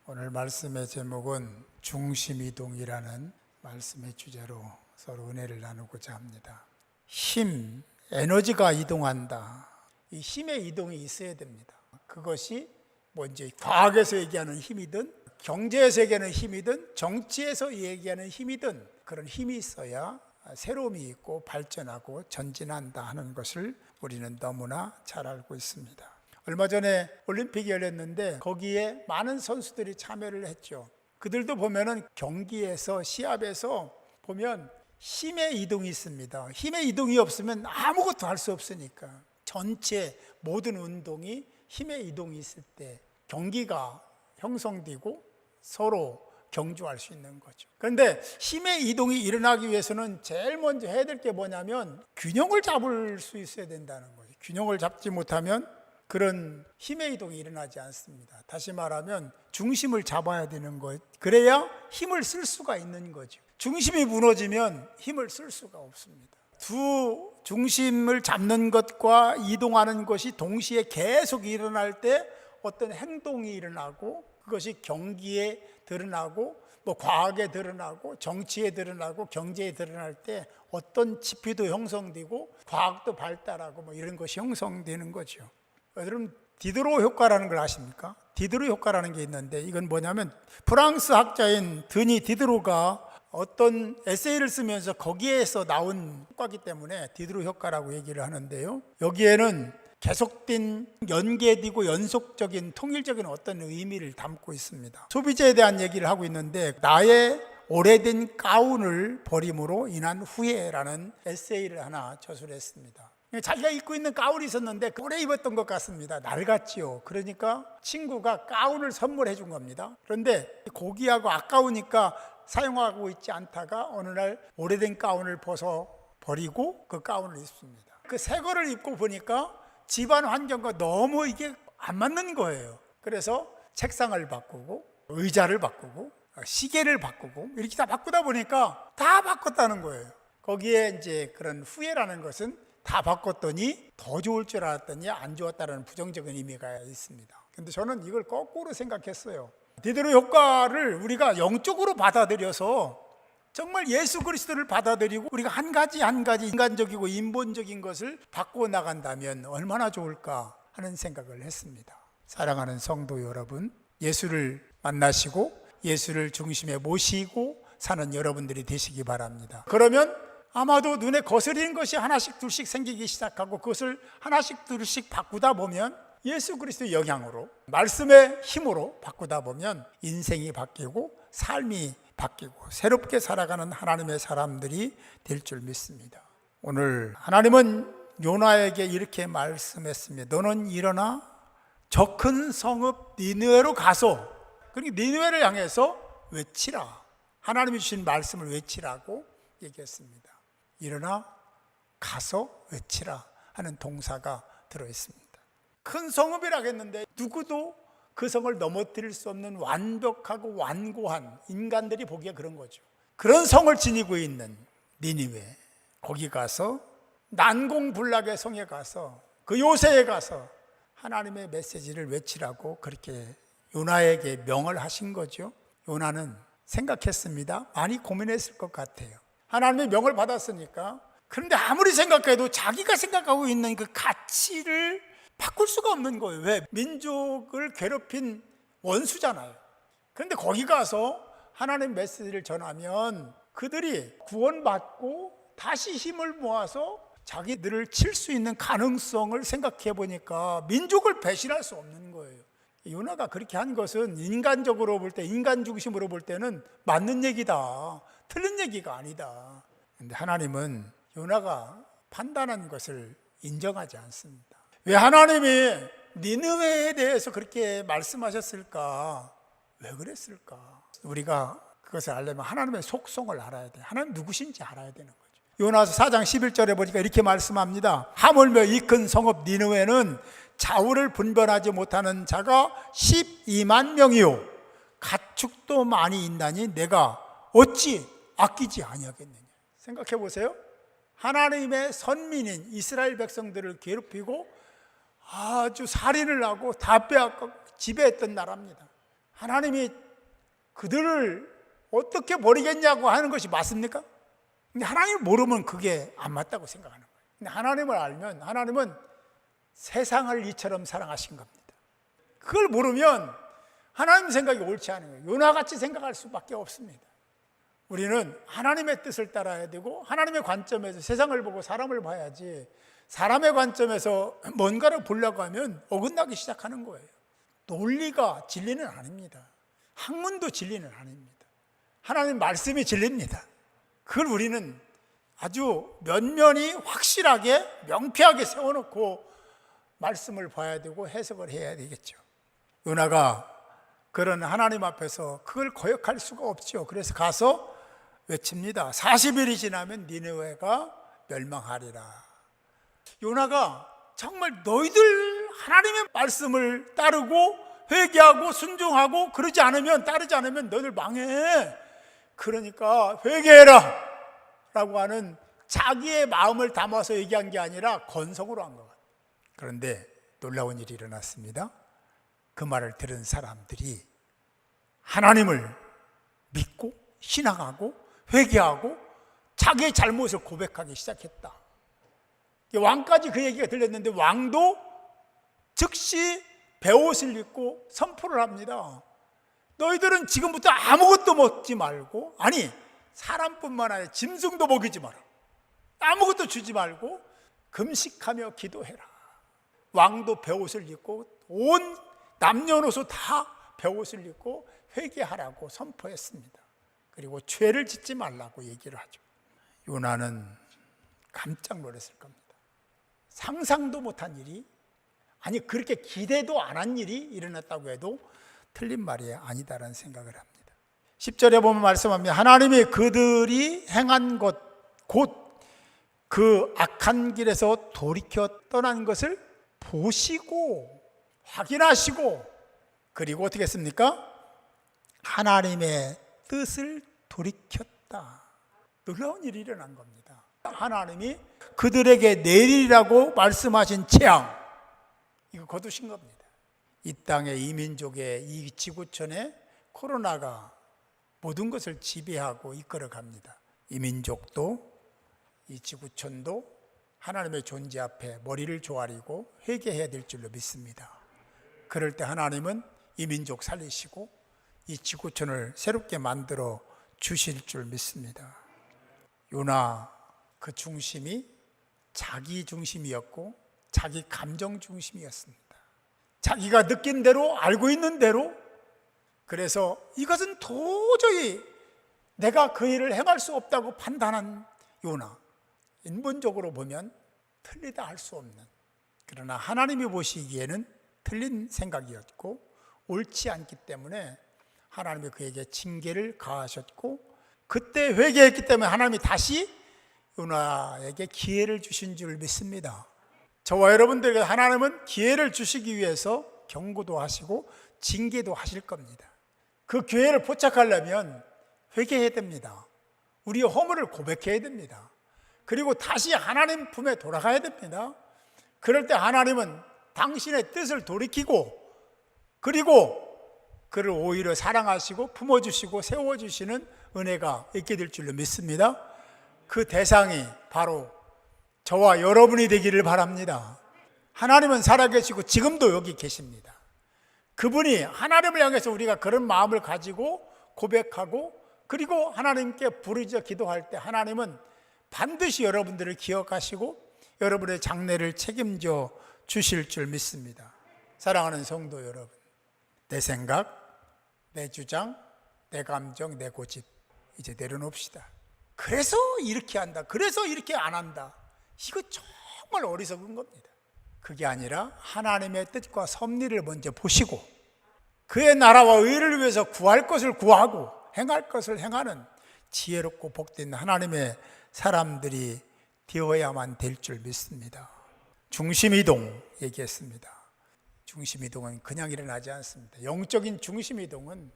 오늘 말씀의 제목은 중심이동이라는 말씀의 주제로 서로 은혜를 나누고자 합니다. 힘, 에너지가 이동한다. 이 힘의 이동이 있어야 됩니다. 그것이 뭔지 과학에서 얘기하는 힘이든 경제에서 얘기하는 힘이든 정치에서 얘기하는 힘이든 그런 힘이 있어야 새로움이 있고 발전하고 전진한다 하는 것을 우리는 너무나 잘 알고 있습니다. 얼마 전에 올림픽이 열렸는데 거기에 많은 선수들이 참여를 했죠. 그들도 보면은 경기에서 시합에서 보면 힘의 이동이 있습니다. 힘의 이동이 없으면 아무것도 할 수 없으니까 전체 모든 운동이 힘의 이동이 있을 때 경기가 형성되고 서로 경주할 수 있는 거죠. 그런데 힘의 이동이 일어나기 위해서는 제일 먼저 해야 될 게 뭐냐면 균형을 잡을 수 있어야 된다는 거죠. 균형을 잡지 못하면 그런 힘의 이동이 일어나지 않습니다. 다시 말하면 중심을 잡아야 되는 것. 그래야 힘을 쓸 수가 있는 거죠. 중심이 무너지면 힘을 쓸 수가 없습니다. 두 중심을 잡는 것과 이동하는 것이 동시에 계속 일어날 때 어떤 행동이 일어나고 그것이 경기에 드러나고 과학에 드러나고 정치에 드러나고 경제에 드러날 때 어떤 지표도 형성되고 과학도 발달하고 이런 것이 형성되는 거죠. 여러분 디드로 효과라는 걸 아십니까? 디드로 효과라는 게 있는데 이건 뭐냐면 프랑스 학자인 드니 디드로가 어떤 에세이를 쓰면서 거기에서 나온 효과이기 때문에 디드로 효과라고 얘기를 하는데요. 여기에는 계속된 연계되고 연속적인 통일적인 어떤 의미를 담고 있습니다. 소비자에 대한 얘기를 하고 있는데 나의 오래된 가운을 버림으로 인한 후회라는 에세이를 하나 저술했습니다. 자기가 입고 있는 가운이 있었는데 오래 입었던 것 같습니다. 낡았지요. 그러니까 친구가 가운을 선물해 준 겁니다. 그런데 고귀하고 아까우니까 사용하고 있지 않다가 어느 날 오래된 가운을 벗어 버리고 그 가운을 입습니다. 그 새 거를 입고 보니까 집안 환경과 너무 이게 안 맞는 거예요. 그래서 책상을 바꾸고 의자를 바꾸고 시계를 바꾸고 이렇게 다 바꾸다 보니까 다 바꿨다는 거예요. 거기에 이제 그런 후회라는 것은 다 바꿨더니 더 좋을 줄 알았더니 안 좋았다는 부정적인 의미가 있습니다. 근데 저는 이걸 거꾸로 생각했어요. 디드로 효과를 우리가 영적으로 받아들여서 정말 예수 그리스도를 받아들이고 우리가 한 가지 인간적이고 인본적인 것을 바꾸어 나간다면 얼마나 좋을까 하는 생각을 했습니다. 사랑하는 성도 여러분, 예수를 만나시고 예수를 중심에 모시고 사는 여러분들이 되시기 바랍니다. 그러면 아마도 눈에 거스리는 것이 하나씩 둘씩 생기기 시작하고 그것을 하나씩 둘씩 바꾸다 보면 예수 그리스도의 영향으로 말씀의 힘으로 바꾸다 보면 인생이 바뀌고 삶이 바뀌고 새롭게 살아가는 하나님의 사람들이 될 줄 믿습니다. 오늘 하나님은 요나에게 이렇게 말씀했습니다. 너는 일어나 저 큰 성읍 니느웨로 가서 그러니까 니느웨를 향해서 외치라. 하나님이 주신 말씀을 외치라고 얘기했습니다. 일어나 가서 외치라 하는 동사가 들어있습니다. 큰 성읍이라고 했는데 누구도 그 성을 넘어뜨릴 수 없는 완벽하고 완고한 인간들이 보기에 그런 거죠. 그런 성을 지니고 있는 니느웨, 거기 가서 난공불락의 성에 가서 그 요새에 가서 하나님의 메시지를 외치라고 그렇게 요나에게 명을 하신 거죠. 요나는 생각했습니다. 많이 고민했을 것 같아요. 하나님의 명을 받았으니까. 그런데 아무리 생각해도 자기가 생각하고 있는 그 가치를 바꿀 수가 없는 거예요. 왜? 민족을 괴롭힌 원수잖아요. 그런데 거기 가서 하나님 메시지를 전하면 그들이 구원받고 다시 힘을 모아서 자기들을 칠 수 있는 가능성을 생각해 보니까 민족을 배신할 수 없는 거예요. 요나가 그렇게 한 것은 인간적으로 볼 때, 인간 중심으로 볼 때는 맞는 얘기다. 틀린 얘기가 아니다. 그런데 하나님은 요나가 판단한 것을 인정하지 않습니다. 왜 하나님이 니느웨에 대해서 그렇게 말씀하셨을까? 왜 그랬을까? 우리가 그것을 알려면 하나님의 속성을 알아야 돼. 하나님 누구신지 알아야 되는 거죠. 요나서 4장 11절에 보니까 이렇게 말씀합니다. 하물며 이 큰 성읍 니느웨는 좌우를 분별하지 못하는 자가 12만 명이요 가축도 많이 있나니 내가 어찌 아끼지 아니하겠느냐. 생각해 보세요. 하나님의 선민인 이스라엘 백성들을 괴롭히고 아주 살인을 하고 다 빼앗고 지배했던 나라입니다. 하나님이 그들을 어떻게 버리겠냐고 하는 것이 맞습니까? 근데 하나님을 모르면 그게 안 맞다고 생각하는 거예요. 근데 하나님을 알면 하나님은 세상을 이처럼 사랑하신 겁니다. 그걸 모르면 하나님 생각이 옳지 않은 거예요. 요나같이 생각할 수밖에 없습니다. 우리는 하나님의 뜻을 따라야 되고 하나님의 관점에서 세상을 보고 사람을 봐야지, 사람의 관점에서 뭔가를 보려고 하면 어긋나기 시작하는 거예요. 논리가 진리는 아닙니다. 학문도 진리는 아닙니다. 하나님 말씀이 진리입니다. 그걸 우리는 아주 면면히 확실하게 명쾌하게 세워놓고 말씀을 봐야 되고 해석을 해야 되겠죠. 요나가 그런 하나님 앞에서 그걸 거역할 수가 없죠. 그래서 가서 외칩니다. 40일이 지나면 니느웨가 멸망하리라. 요나가 정말 너희들 하나님의 말씀을 따르고 회개하고 순종하고 그러지 않으면, 따르지 않으면 너희들 망해. 그러니까 회개해라 라고 하는 자기의 마음을 담아서 얘기한 게 아니라 건성으로 한 것 같아요. 그런데 놀라운 일이 일어났습니다. 그 말을 들은 사람들이 하나님을 믿고 신앙하고 회개하고 자기의 잘못을 고백하기 시작했다. 왕까지 그 얘기가 들렸는데 왕도 즉시 베옷을 입고 선포를 합니다. 너희들은 지금부터 아무것도 먹지 말고, 아니 사람뿐만 아니라 짐승도 먹이지 마라. 아무것도 주지 말고 금식하며 기도해라. 왕도 베옷을 입고 온 남녀노소 다 베옷을 입고 회개하라고 선포했습니다. 그리고 죄를 짓지 말라고 얘기를 하죠. 요나는 깜짝 놀랐을 겁니다. 상상도 못한 일이, 아니 그렇게 기대도 안 한 일이 일어났다고 해도 틀린 말이 아니다라는 생각을 합니다. 10절에 보면 말씀합니다. 하나님이 그들이 행한 것, 곧 그 악한 길에서 돌이켜 떠난 것을 보시고 확인하시고, 그리고 어떻게 했습니까? 하나님의 뜻을 돌이켰다. 놀라운 일이 일어난 겁니다. 하나님이 그들에게 내리라고 말씀하신 재앙, 이거 거두신 겁니다. 이 땅의 이민족의 이 지구촌에 코로나가 모든 것을 지배하고 이끌어 갑니다. 이민족도 이 지구촌도 하나님의 존재 앞에 머리를 조아리고 회개해야 될 줄로 믿습니다. 그럴 때 하나님은 이민족 살리시고 이 지구촌을 새롭게 만들어 주실 줄 믿습니다. 요나 그 중심이 자기 중심이었고 자기 감정 중심이었습니다. 자기가 느낀 대로 알고 있는 대로, 그래서 이것은 도저히 내가 그 일을 행할 수 없다고 판단한 요나, 인본적으로 보면 틀리다 할 수 없는, 그러나 하나님이 보시기에는 틀린 생각이었고 옳지 않기 때문에 하나님이 그에게 징계를 가하셨고, 그때 회개했기 때문에 하나님이 다시 요나에게 기회를 주신 줄 믿습니다. 저와 여러분들에게 하나님은 기회를 주시기 위해서 경고도 하시고 징계도 하실 겁니다. 그 기회를 포착하려면 회개해야 됩니다. 우리의 허물을 고백해야 됩니다. 그리고 다시 하나님 품에 돌아가야 됩니다. 그럴 때 하나님은 당신의 뜻을 돌이키고, 그리고 그를 오히려 사랑하시고 품어주시고 세워주시는 은혜가 있게 될 줄로 믿습니다. 그 대상이 바로 저와 여러분이 되기를 바랍니다. 하나님은 살아계시고 지금도 여기 계십니다. 그분이, 하나님을 향해서 우리가 그런 마음을 가지고 고백하고 그리고 하나님께 부르짖어 기도할 때 하나님은 반드시 여러분들을 기억하시고 여러분의 장래를 책임져 주실 줄 믿습니다. 사랑하는 성도 여러분, 내 생각, 내 주장, 내 감정, 내 고집 이제 내려놓읍시다. 그래서 이렇게 한다, 그래서 이렇게 안 한다, 이거 정말 어리석은 겁니다. 그게 아니라 하나님의 뜻과 섭리를 먼저 보시고 그의 나라와 의를 위해서 구할 것을 구하고 행할 것을 행하는 지혜롭고 복된 하나님의 사람들이 되어야만 될 줄 믿습니다. 중심이동 얘기했습니다. 중심이동은 그냥 일어나지 않습니다. 영적인 중심이동은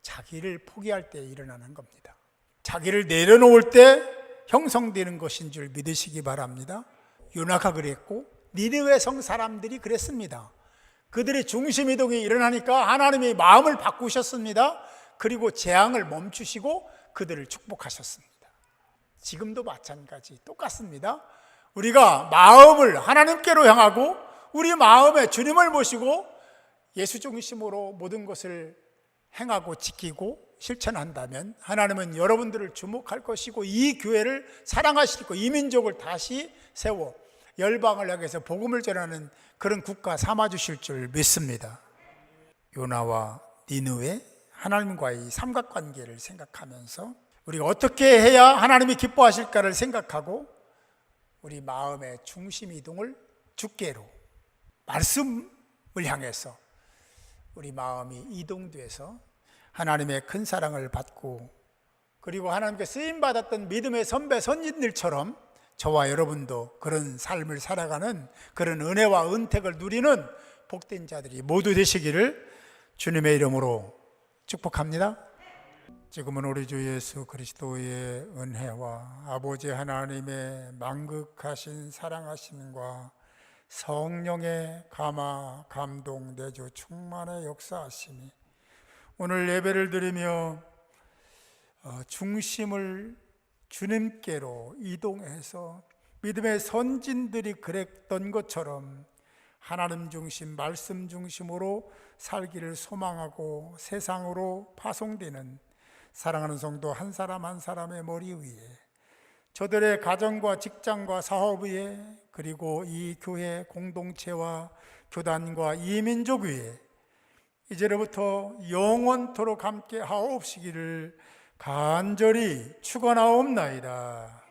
자기를 포기할 때 일어나는 겁니다. 자기를 내려놓을 때 형성되는 것인 줄 믿으시기 바랍니다. 요나가 그랬고 니느웨 성 사람들이 그랬습니다. 그들의 중심 이동이 일어나니까 하나님이 마음을 바꾸셨습니다. 그리고 재앙을 멈추시고 그들을 축복하셨습니다. 지금도 마찬가지 똑같습니다. 우리가 마음을 하나님께로 향하고 우리 마음에 주님을 모시고 예수 중심으로 모든 것을 행하고 지키고 실천한다면 하나님은 여러분들을 주목할 것이고 이 교회를 사랑하실 거고 이 민족을 다시 세워 열방을 향해서 복음을 전하는 그런 국가 삼아주실 줄 믿습니다. 요나와 니느웨 하나님과의 삼각관계를 생각하면서 우리가 어떻게 해야 하나님이 기뻐하실까를 생각하고 우리 마음의 중심 이동을 주께로 말씀을 향해서 우리 마음이 이동돼서 하나님의 큰 사랑을 받고 그리고 하나님께 쓰임받았던 믿음의 선배 선진들처럼 저와 여러분도 그런 삶을 살아가는 그런 은혜와 은택을 누리는 복된 자들이 모두 되시기를 주님의 이름으로 축복합니다. 지금은 우리 주 예수 그리스도의 은혜와 아버지 하나님의 만극하신 사랑하심과 성령의 감화 감동 내주 충만의 역사하심이 오늘 예배를 드리며 중심을 주님께로 이동해서 믿음의 선진들이 그랬던 것처럼 하나님 중심, 말씀 중심으로 살기를 소망하고 세상으로 파송되는 사랑하는 성도 한 사람 한 사람의 머리 위에 저들의 가정과 직장과 사업 위에 그리고 이 교회 공동체와 교단과 이 민족 위에 이제로부터 영원토록 함께 하옵시기를 간절히 축원하옵나이다.